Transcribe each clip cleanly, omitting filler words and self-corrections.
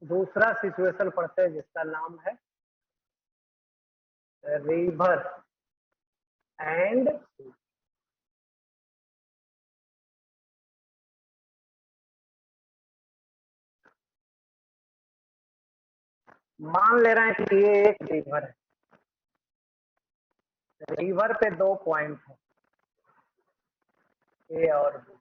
दूसरा सिचुएशन पढ़ते हैं जिसका नाम है रिवर एंड मान ले रहे हैं कि ये एक रिवर है। रिवर पे दो पॉइंट है, ए और बी।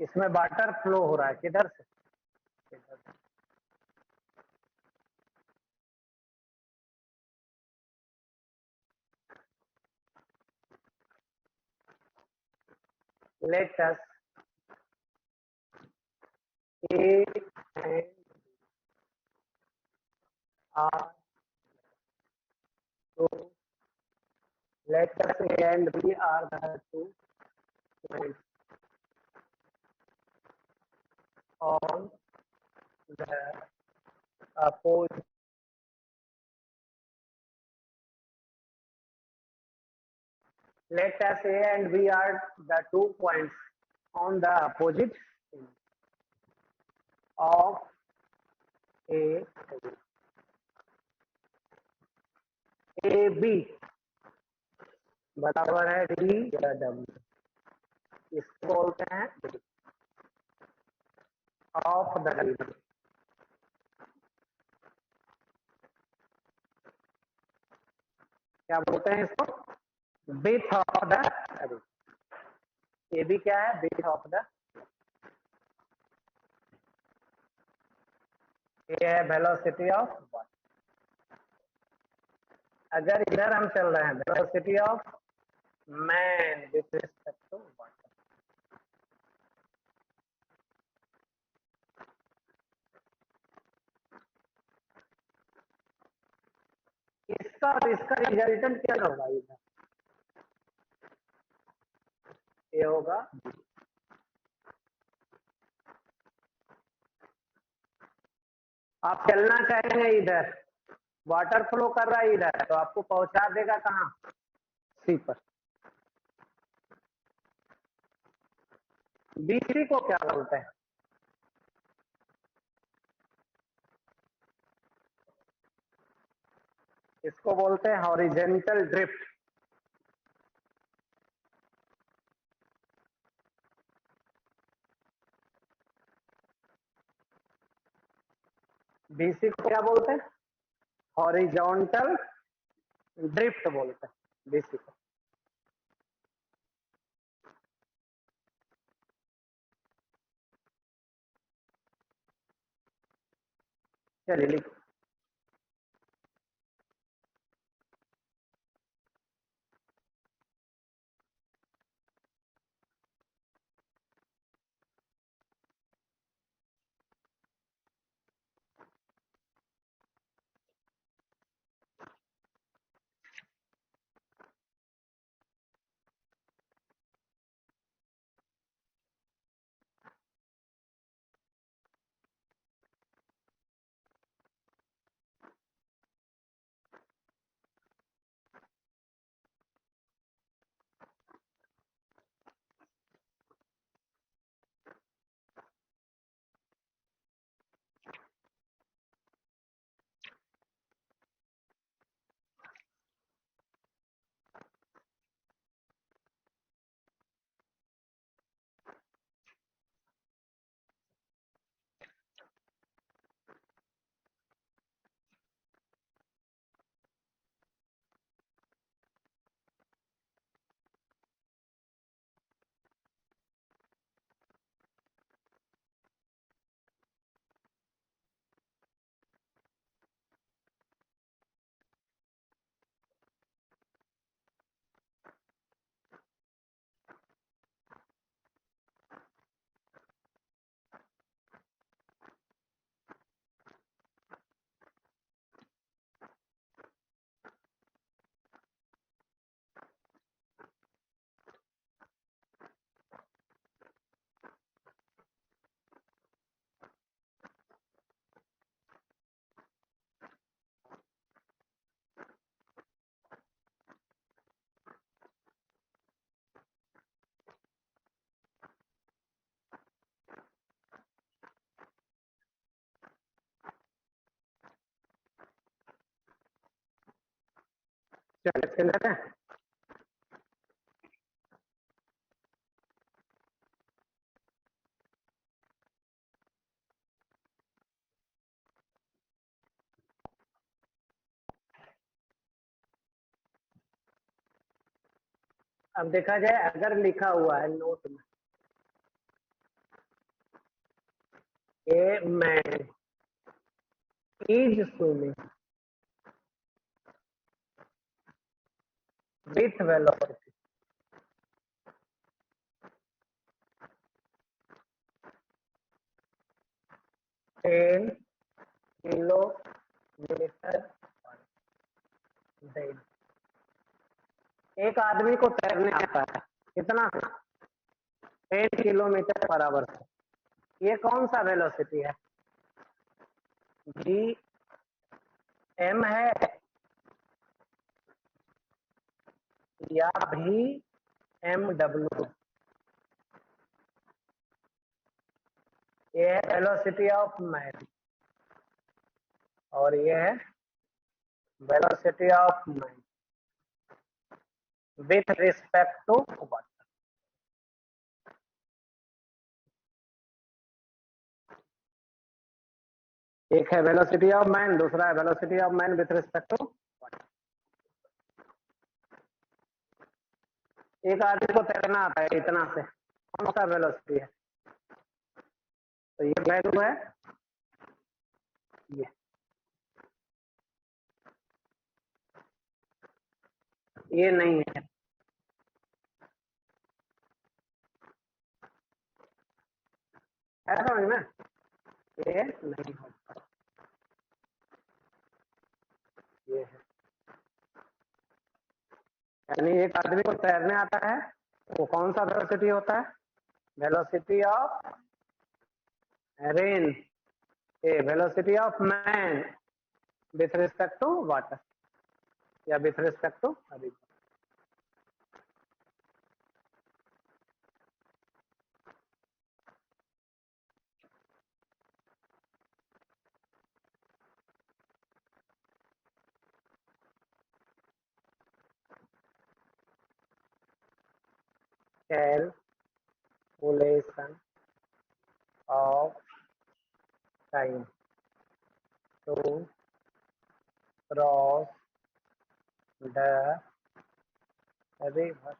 इसमें वाटर फ्लो हो रहा है किधर से? इधर से। Let us A and R. So let us A and B are the two points on the opposite. Let us A and B are the 2 points on the opposite of A. A B बराबर है D या W, इसको बोलते हैं of the river. क्या बोलते हैं इसको? Width of the river. A B क्या है? Width of the. ये है वेलोसिटी ऑफ वाटर। अगर इधर हम चल रहे हैं velocity of man with respect to water. इसका और इसका रिजल्टेंट क्या होगा? इधर ये होगा आप चलना चाहेंगे इधर, वाटर फ्लो कर रहा है इधर, तो आपको पहुंचा देगा कहाँ? सी पर। बीसी को क्या बोलते हैं? इसको बोलते हैं हॉरिजेंटल ड्रिफ्ट। बीसी को क्या बोलते हैं? हॉरिजॉन्टल ड्रिफ्ट बोलते हैं बीसी को। चलिए लिखो। चलिए इसके लेते हैं। अब देखा जाए, अगर लिखा हुआ है नोट में a man is swimming with velocity 10 kilometre daily. एक आदमी को तैरने आता है कितना? 10 किलोमीटर पर आवर से। ये कौन सा वेलोसिटी है? जी एम है या भी एम डब्ल्यू? ये है वेलोसिटी ऑफ मैन और ये है velocity of man with respect to water. एक है वेलोसिटी ऑफ मैन, दूसरा है velocity of man with respect to water. एक आदमी को तैरना आता है इतना से, कौन सा वेलोसिटी है? तो ये वैल्यू है ये नहीं है। समझ में? ये नहीं होता, ये है। यानी एक आदमी को तैरने आता है, वो कौन सा वेलोसिटी होता है? Velocity of rain, a velocity of man with respect to water या with respect to river. Calculation of time to cross the river.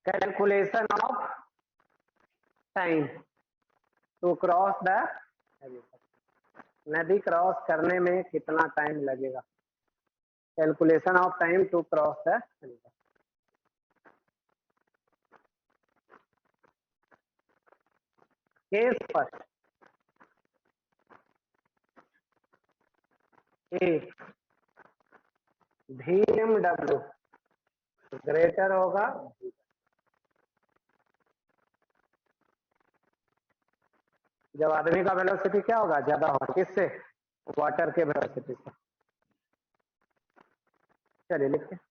Calculation of time to cross the river, नदी क्रॉस करने में कितना time लगेगा? Calculation of time to cross the river. Case first, a भी M W greater होगा, जब आदमी का वेलोसिटी क्या होगा? ज्यादा होगा, किससे? वाटर के वेलोसिटी से। चलिए लिखते हैं।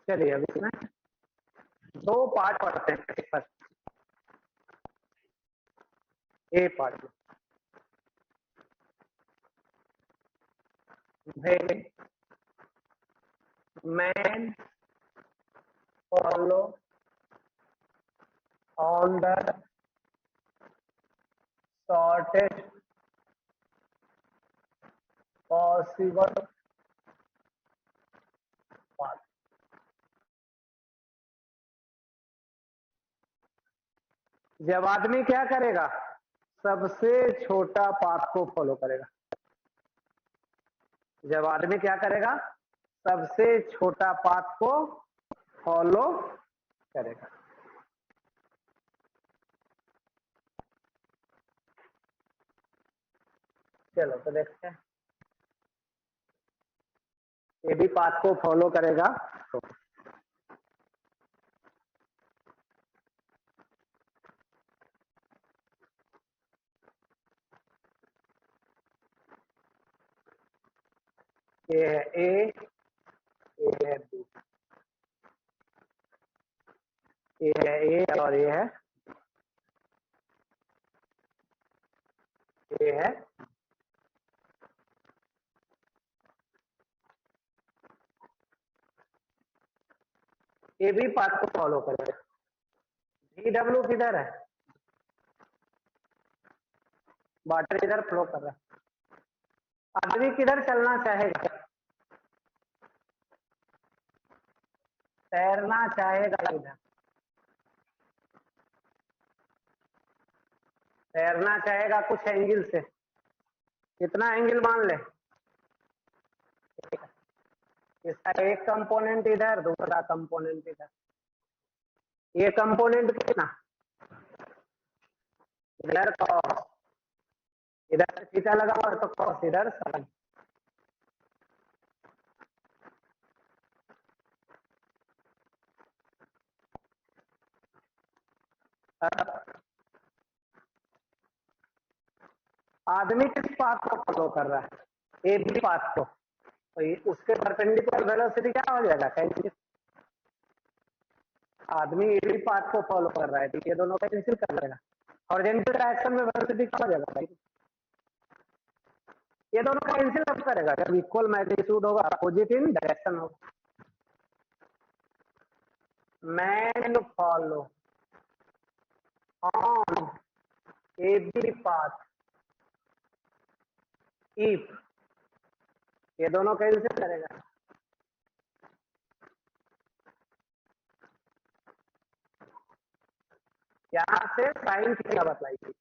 चलिए अब इसमें दो पार्ट पढ़ते हैं पेपर। ए पार्ट में man follow on the shortest possible path. जब आदमी क्या करेगा? सबसे छोटा पाथ को फॉलो करेगा। जब आदमी क्या करेगा? सबसे छोटा पाथ को फॉलो करेगा। चलो तो देखते हैं, ये भी पाथ को फॉलो करेगा। तो ये है ए, ये है बी, ये है ए और ये है ये भी पाथ को फॉलो करेगा। डी डब्ल्यू किधर है? वाटर इधर फ्लो कर रहा है। आदमी किधर चलना चाहेगा? तैरना चाहेगा इधर, तैरना चाहेगा कुछ एंगल से। कितना एंगल मान ले? इसका एक कंपोनेंट इधर, दूसरा कंपोनेंट इधर। ये कंपोनेंट कितना? इधर कॉस, इधर थीटा लगा हुआ तो कॉस इधर साइन। आदमी किस पाथ को फॉलो कर रहा है? ए बी पाथ को। तो उसके परपेंडिकुलर वेलोसिटी क्या हो जाएगा? कैंसिल। आदमी ए बी पाथ को फॉलो कर रहा है तो ये दोनों कैंसिल कर लेगा। हॉरिजॉन्टल डायरेक्शन में वेलोसिटी क्या हो जाएगा? ये दोनों कैंसिल अब करेगा जब इक्वल मैग्नीट्यूड होगा, अपोजिट इन डायरेक्शन होगा। Man follow on A B path if, ये दोनों कैंसिल करेगा। यहां से साइन थीटा बतलाई थी।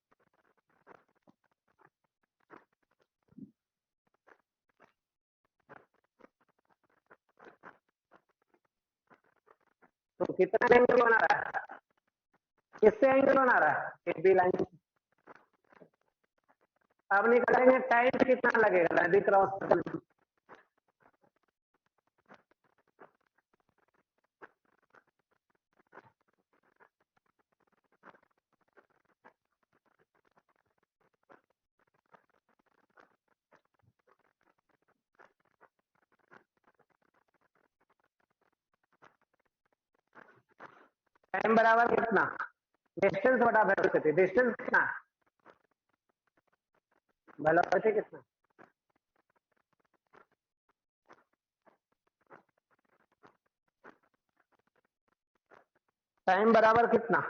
तो कितना एंगल बना रहा है? किससे एंगल बना रहा है? A B line. अब निकालेंगे टाइम कितना लगेगा नदी क्रॉस करने में। टाइम बराबर कितना? डिस्टेंस बटा वेलोसिटी। डिस्टेंस कितना? वेलोसिटी कितना? टाइम बराबर कितना?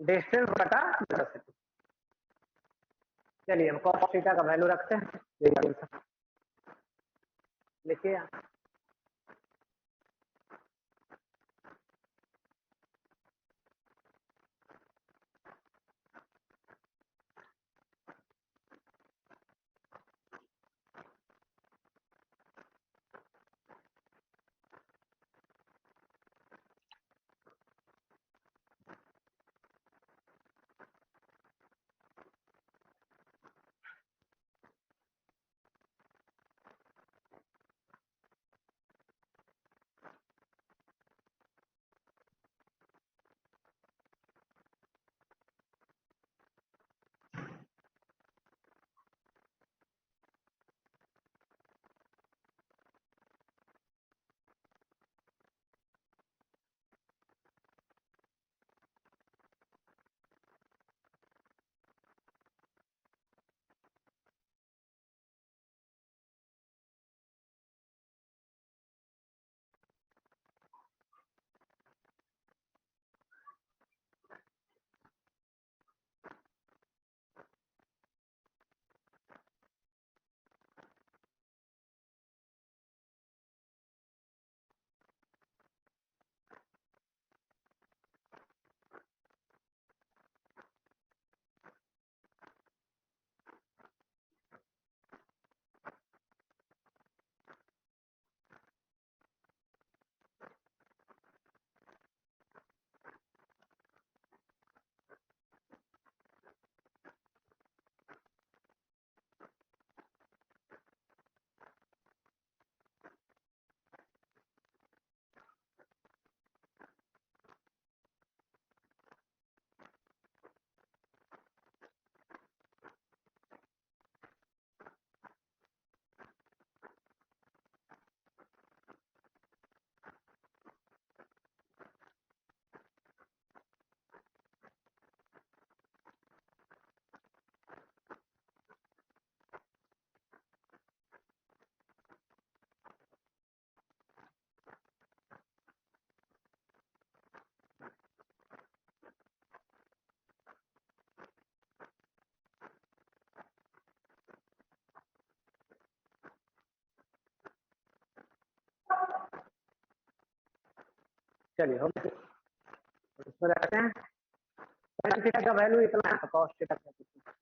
डिस्टेंस बटा वेलोसिटी। चलिए हम cos थीटा का वैल्यू रखते हैं, लिखिए। चलिए हो गया, इसमें रहते हैं। साइन थीटा का वैल्यू इतना है, कॉस थीटा का कितना?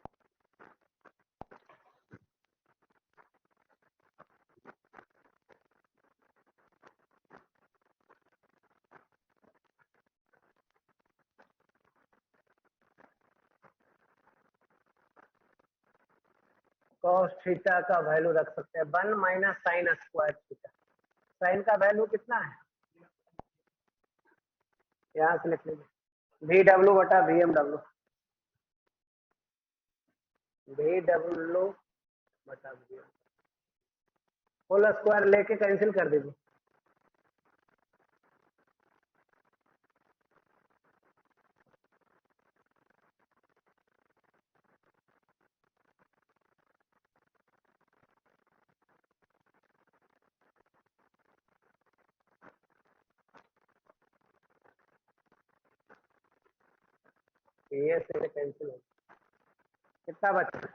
कॉस थीटा का वैल्यू रख सकते हैं 1 minus sine square theta. Sine का वैल्यू कितना है, यहाँ से लिख लीजिए, वी डब्ल्यू बटा V M W, V W बटा वी एम, होल स्क्वायर लेके कैंसिल कर दीजिए। ये से कैंसिल हो, कितना बचा?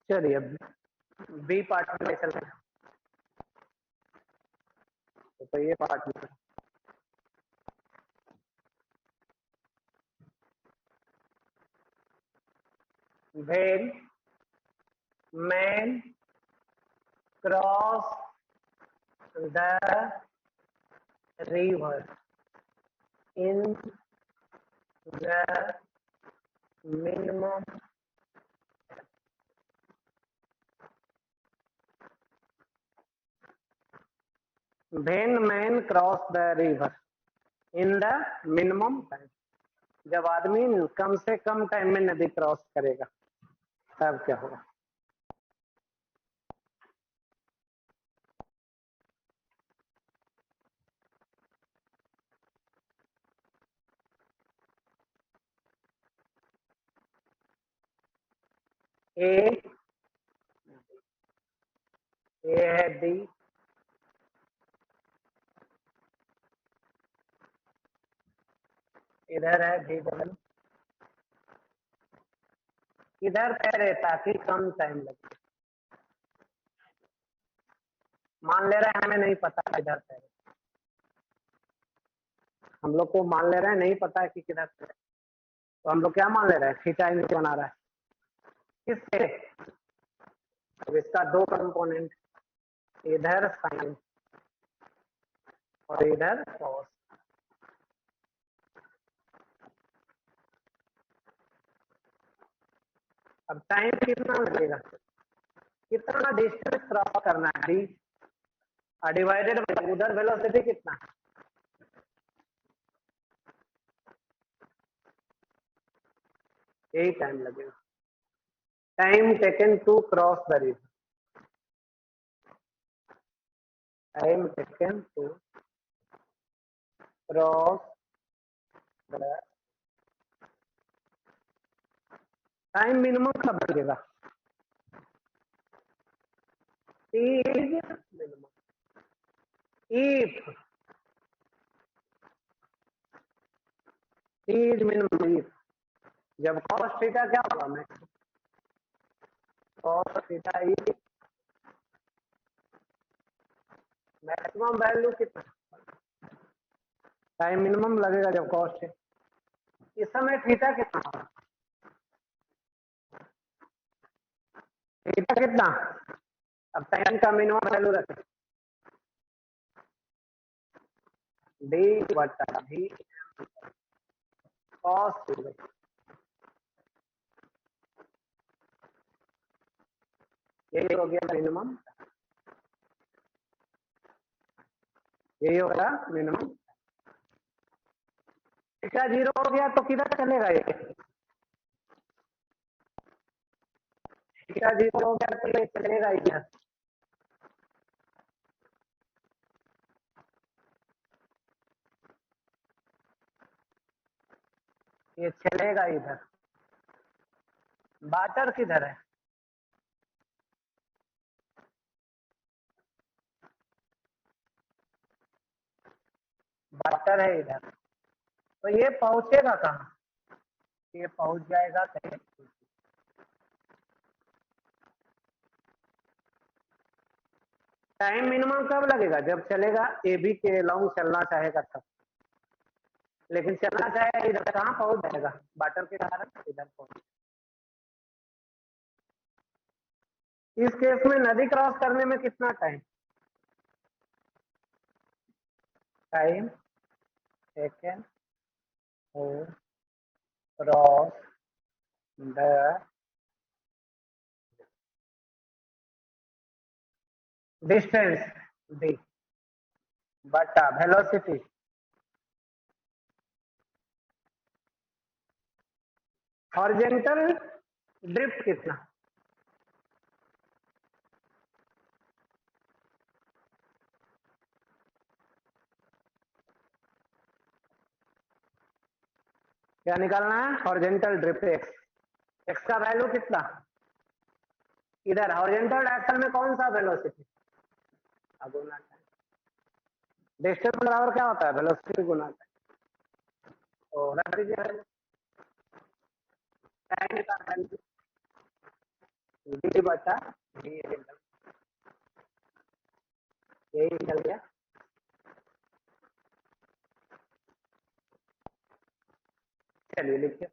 चलिए अब बी पार्ट में चल रहे हैं, तो ये पार्ट में when man cross the river in the minimum when man cross the river in the minimum time, जब आदमी कम से कम टाइम में नदी क्रॉस करेगा तब क्या होगा? ए है डी, इधर है डी डबल, इधर तैरे ताकि कम टाइम लगे। मान ले रहे हैं हमें नहीं पता किधर तैरे, हम लोग को मान ले रहे हैं नहीं पता है कि किधर तैरे, तो हम लोग क्या मान ले रहे हैं, थीटा इनटू बना रहा है किससे? अब इसका दो कंपोनेंट, इधर साइन और इधर कॉस। अब टाइम कितना लगेगा, कितना डिस्टेंस क्रॉस करना है, डी डिवाइडेड बाय उधर वेलोसिटी कितना है, यही टाइम लगेगा। Time taken to cross the river, time taken to cross the, time minimum कब लगेगा, T is minimum. if t is minimum, if जब cos थीटा क्या होगा, maximum cos theta is maximum value कितना, टाइम मिनिमम लगेगा जब cost है। इस समय थीटा कितना होगा, थीटा कितना, अब टाइम का मिनिमम वैल्यू रखें डी बटा डी कॉस, यही हो गया मिनिमम, यही होगा मिनिमम। थीटा 0 हो गया तो किधर चलेगा ये, थीटा 0 हो गया तो ये चलेगा इधर, ये चलेगा इधर। बाटर किधर है, बाटर है इधर, तो ये पहुंचेगा कहाँ, ये पहुंच जाएगा कहीं। टाइम मिनिमम कब लगेगा, जब चलेगा ए बी के लॉन्ग चलना चाहेगा तब, लेकिन चलना चाहेगा इधर, कहाँ पहुंच जाएगा, बाटर के कारण इधर पहुंच। इस केस में नदी क्रॉस करने में कितना time, time taken to cross the distance D बटा वेलोसिटी, हॉरिजॉन्टल ड्रिफ्ट कितना, क्या निकालना है, हॉरिजॉन्टल ड्रिफ्ट एक्स, एक्स का वैल्यू कितना, इधर हॉरिजॉन्टल डायरेक्शन में कौन सा वेलोसिटी, गुना डिस्टेंस बराबर क्या होता है, वेलोसिटी गुना, तो रख दीजिए टाइम का वैल्यू डी बटा डी, यही निकल गया। चलिए लिखिए